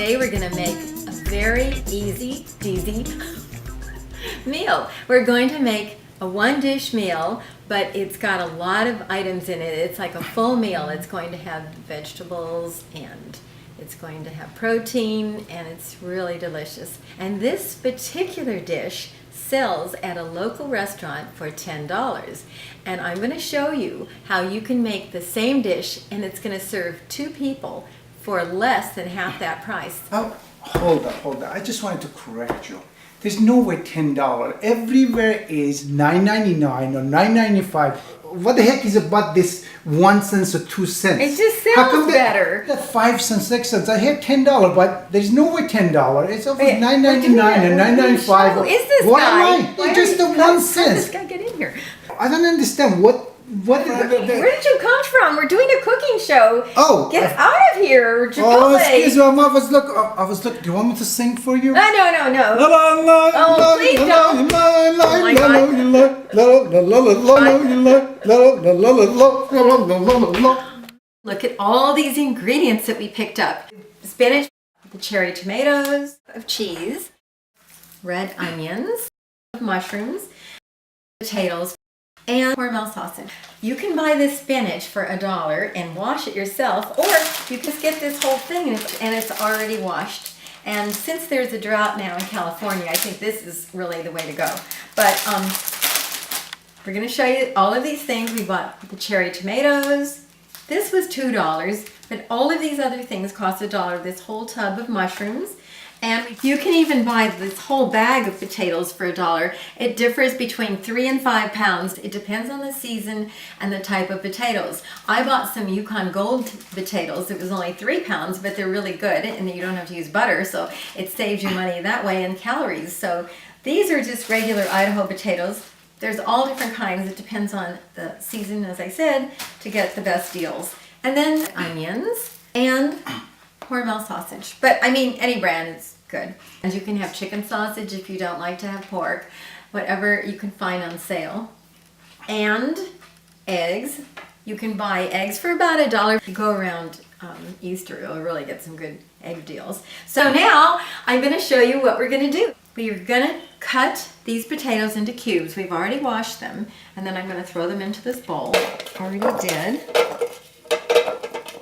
Today we're going to make a very easy peasy meal. We're going to make a one-dish meal, but it's got a lot of items in it. It's like a full meal. It's going to have vegetables and it's going to have protein, and it's really delicious. And this particular dish sells at a local restaurant for $10. And I'm going to show you how you can make the same dish, and it's going to serve 2 people for less than half that price. Oh, hold on. I just wanted to correct you. There's no way $10. Everywhere is $9.99 or $9.95. What the heck is about this 1 cent or 2 cents? It just How come sounds better. That 5 cents, 6 cents. I hear $10, but there's no way $10. It's over Wait, $9.99 and $9.95. Who is this what guy? am I? It's just the 1 cent. How did this guy get in here? I don't understand what. Where did you come from? We're doing a cooking show. Oh, get out of here, Chipotle. Oh, excuse me. I was looking. Do you want me to sing for you? No. Oh, please don't. Look at all these ingredients that we picked up. Spinach, the cherry tomatoes, of cheese, red onions, mushrooms, potatoes, and Hormel sausage. You can buy this spinach for $1 and wash it yourself, or you can just get this whole thing and it's already washed. And since there's a drought now in California, I think this is really the way to go. But we're going to show you all of these things. We bought the cherry tomatoes. This was $2, but all of these other things cost $1. This whole tub of mushrooms. And you can even buy this whole bag of potatoes for $1. It differs between 3 and 5 pounds. It depends on the season and the type of potatoes. I bought some Yukon Gold potatoes. It was only 3 pounds, but they're really good, and you don't have to use butter, so it saves you money that way and calories. So these are just regular Idaho potatoes. There's all different kinds. It depends on the season, as I said, to get the best deals. And then onions and Hormel sausage. But I mean, any brand is good. And you can have chicken sausage if you don't like to have pork. Whatever you can find on sale. And eggs. You can buy eggs for about $1. If you go around Easter, you'll really get some good egg deals. So now I'm going to show you what we're going to do. We're going to cut these potatoes into cubes. We've already washed them. And then I'm going to throw them into this bowl. Already did.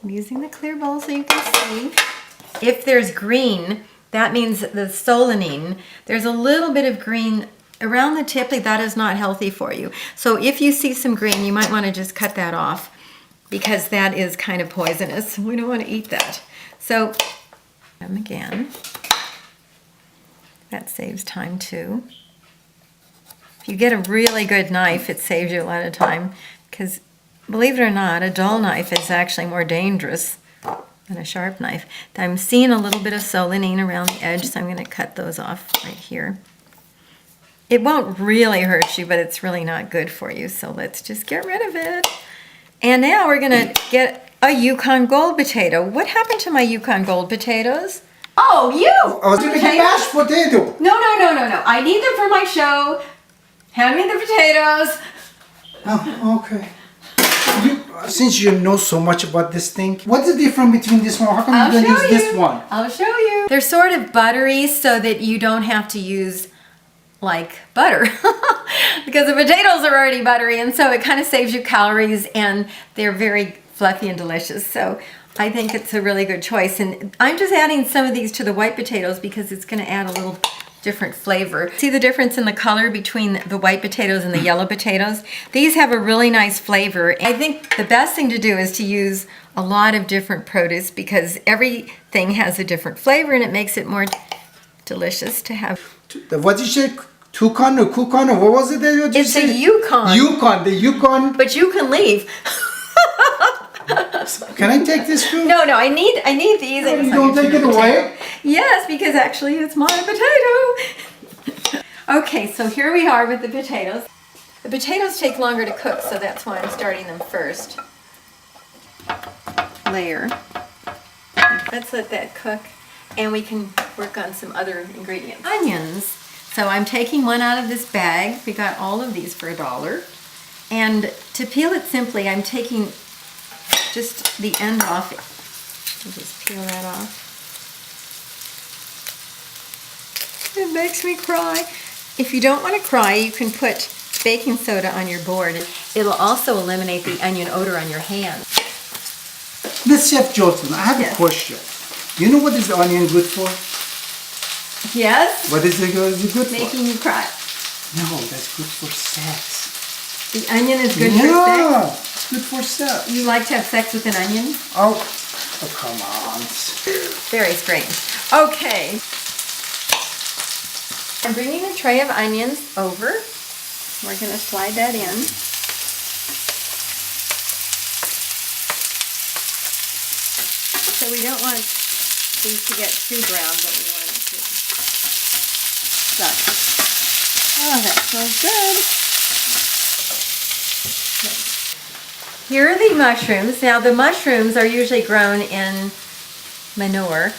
I'm using the clear bowl so you can see. If there's green, that means the solanine. There's a little bit of green around the tip. That is not healthy for you. So if you see some green, you might want to just cut that off because that is kind of poisonous. We don't want to eat that. So, again. That saves time too. If you get a really good knife, it saves you a lot of time because, believe it or not, a dull knife is actually more dangerous than a sharp knife. I'm seeing a little bit of solanine around the edge, so I'm going to cut those off right here. It won't really hurt you, but it's really not good for you, so let's just get rid of it. And now we're going to get a Yukon Gold potato. What happened to my Yukon Gold potatoes? Oh, you! I was going to get mashed potato. No. I need them for my show. Hand me the potatoes. Oh, okay. Since you know so much about this thing, what's the difference between this one? How come you don't use this one? I'll show you. They're sort of buttery so that you don't have to use like butter because the potatoes are already buttery, and so it kind of saves you calories, and they're very fluffy and delicious. So I think it's a really good choice. And I'm just adding some of these to the white potatoes because it's going to add a little different flavor. See the difference in the color between the white potatoes and the yellow potatoes? These have a really nice flavor. I think the best thing to do is to use a lot of different produce because everything has a different flavor and it makes it more delicious to have. What did you say? Toucan or Kukan or what was it that you It's said? a Yukon. Yukon, the Yukon. But you can leave. Can I take this too? No, I need these. No, you don't take it away? Yes, because actually it's my potato. Okay, so here we are with the potatoes. The potatoes take longer to cook, so that's why I'm starting them first. Layer. Let's let that cook, and we can work on some other ingredients. Onions. So I'm taking one out of this bag. We got all of these for $1. And to peel it simply, I'm taking just the end off. I'll just peel that off. It makes me cry. If you don't want to cry, you can put baking soda on your board. It'll also eliminate the onion odor on your hands. Miss Chef Joycelyne, I have Yes. a question. You know what is the onion good for? Yes? What is it good for? Making you cry. No, that's good for sex. The onion is good for Yeah, sex? it's good for sex. You like to have sex with an onion? Oh, come on. Very strange. Okay. I'm bringing a tray of onions over. We're going to slide that in. So we don't want these to get too brown, but we want it to. Done. Oh, that smells good. Here are the mushrooms. Now the mushrooms are usually grown in manure.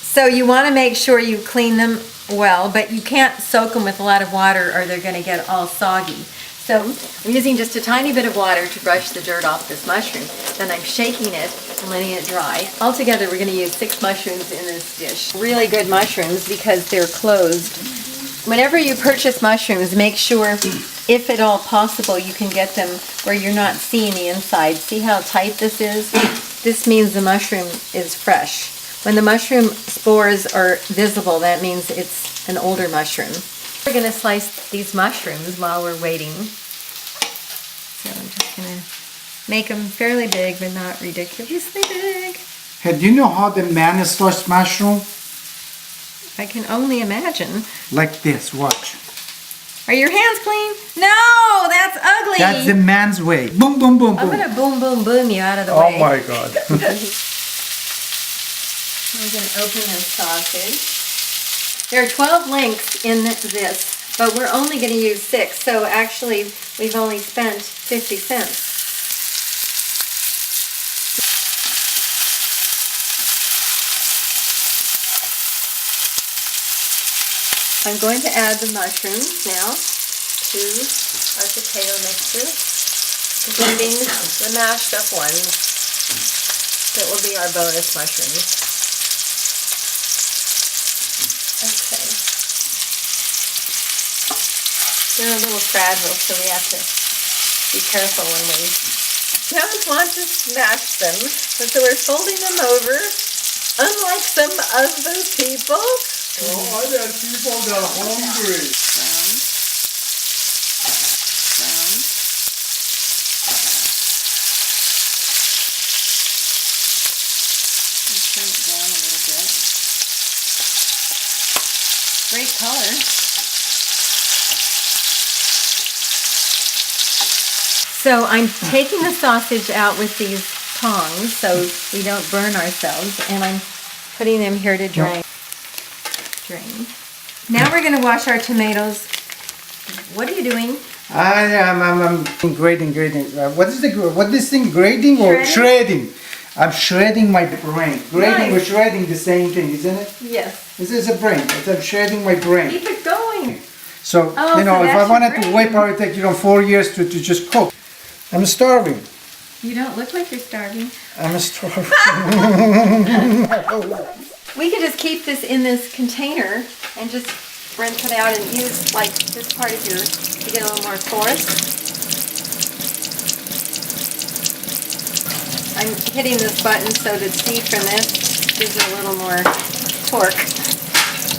So you want to make sure you clean them well, but you can't soak them with a lot of water or they're going to get all soggy. So I'm using just a tiny bit of water to brush the dirt off this mushroom. Then I'm shaking it and letting it dry. Altogether we're going to use 6 mushrooms in this dish. Really good mushrooms because they're closed. Whenever you purchase mushrooms, make sure, if at all possible, you can get them where you're not seeing the inside. See how tight this is? This means the mushroom is fresh. When the mushroom spores are visible, that means it's an older mushroom. We're going to slice these mushrooms while we're waiting. So I'm just going to make them fairly big, but not ridiculously big. Hey, do you know how the man sliced mushroom? I can only imagine. Like this, watch. Are your hands clean? No, that's ugly. That's the man's way. Boom, boom, boom, I'm boom. going to boom, boom, boom you out of the way. Oh my God. I'm going to open this sausage. There are 12 links in this, but we're only going to use 6, so actually we've only spent 50 cents. I'm going to add the mushrooms now to our potato mixture, blending the mashed up ones. That will be our bonus mushrooms. Okay. They're a little fragile, so we have to be careful when we don't want to smash them. And so we're folding them over, unlike some other people. Oh, other people that are hungry. Brown. Brown. I'll turn it down a little bit. Great color. So I'm taking the sausage out with these tongs so we don't burn ourselves, and I'm putting them here to drain. Drain. Now we're going to wash our tomatoes. What are you doing? I'm grading. What is this thing? Grading or shredding? I'm shredding my brain. Grading or shredding, the same thing, isn't it? Yes. This is a brain. I'm shredding my brain. Keep it going. So, Oh, you know, so if I that's your wanted to wait, probably take, 4 years to just cook. I'm starving. You don't look like you're starving. I'm starving. We could just keep this in this container and just rinse it out and use like this part of yours to get a little more force. I'm hitting this button so the speed from this gives it a little more torque.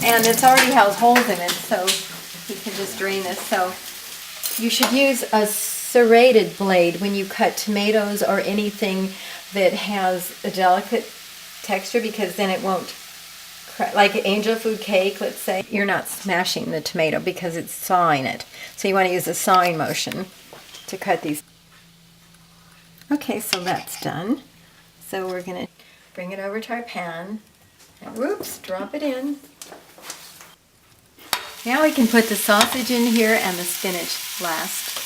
And it's already has holes in it, so you can just drain this. So you should use a serrated blade when you cut tomatoes or anything that has a delicate texture, because then it won't crack. Like angel food cake, let's say, you're not smashing the tomato because it's sawing it. So you want to use a sawing motion to cut these. Okay, so that's done. So we're going to bring it over to our pan and whoops, drop it in. Now we can put the sausage in here and the spinach last.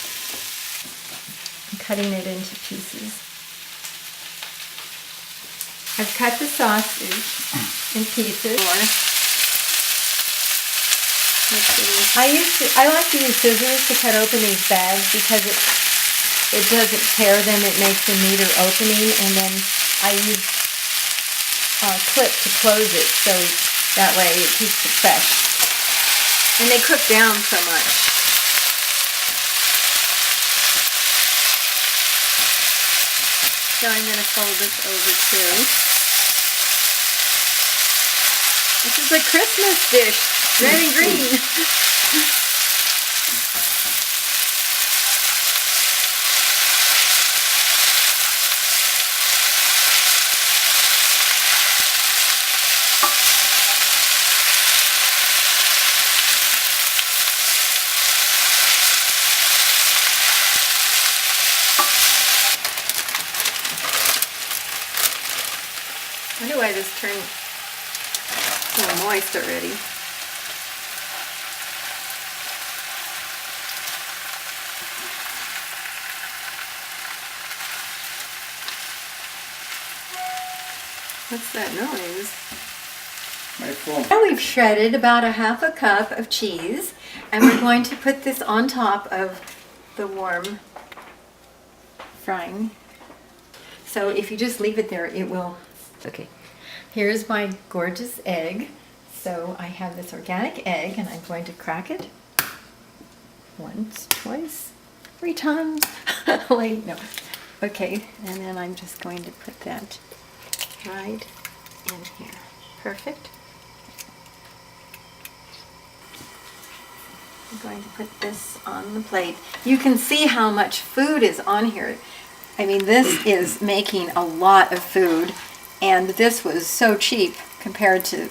I'm cutting it into pieces. I've cut the sausage in pieces. I like to use scissors to cut open these bags because it doesn't tear them. It makes a neater opening, and then I use a clip to close it so that way it keeps it fresh. And they cook down so much. So I'm going to fold this over too. This is a Christmas dish, red and green. I wonder why this turned so moist already. What's that noise? My phone. Now we've shredded about a half a cup of cheese, and we're going to put this on top of the warm frying. So if you just leave it there, it will. Okay, here's my gorgeous egg. So I have this organic egg, and I'm going to crack it once, twice, 3 times. Wait, no. Okay, and then I'm just going to put that right in here. Perfect. I'm going to put this on the plate. You can see how much food is on here. I mean, this is making a lot of food, and this was so cheap compared to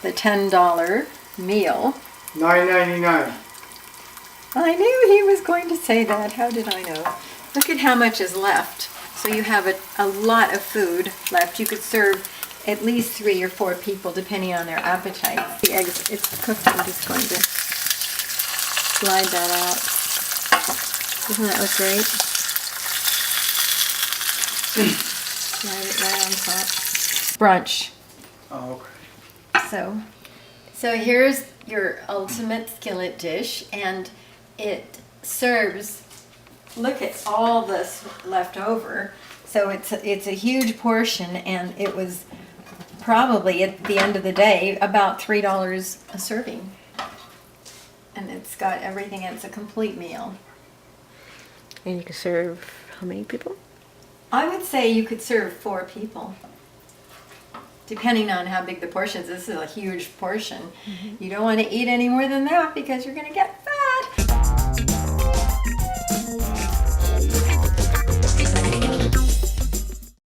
the $10 meal. $9.99. I knew he was going to say that. How did I know? Look at how much is left. So you have a lot of food left. You could serve at least 3 or 4 people depending on their appetite. The eggs, it's cooked. I'm just going to slide that out. Doesn't that look great? Slide it right on top. Brunch. Oh, okay. So here's your ultimate skillet dish, and it serves. Look at all this left over. So it's a huge portion, and it was probably at the end of the day about $3 a serving. And it's got everything. It's a complete meal. And you can serve how many people? I would say you could serve 4 people. Depending on how big the portion is. This is a huge portion. Mm-hmm. You don't want to eat any more than that because you're going to get fat.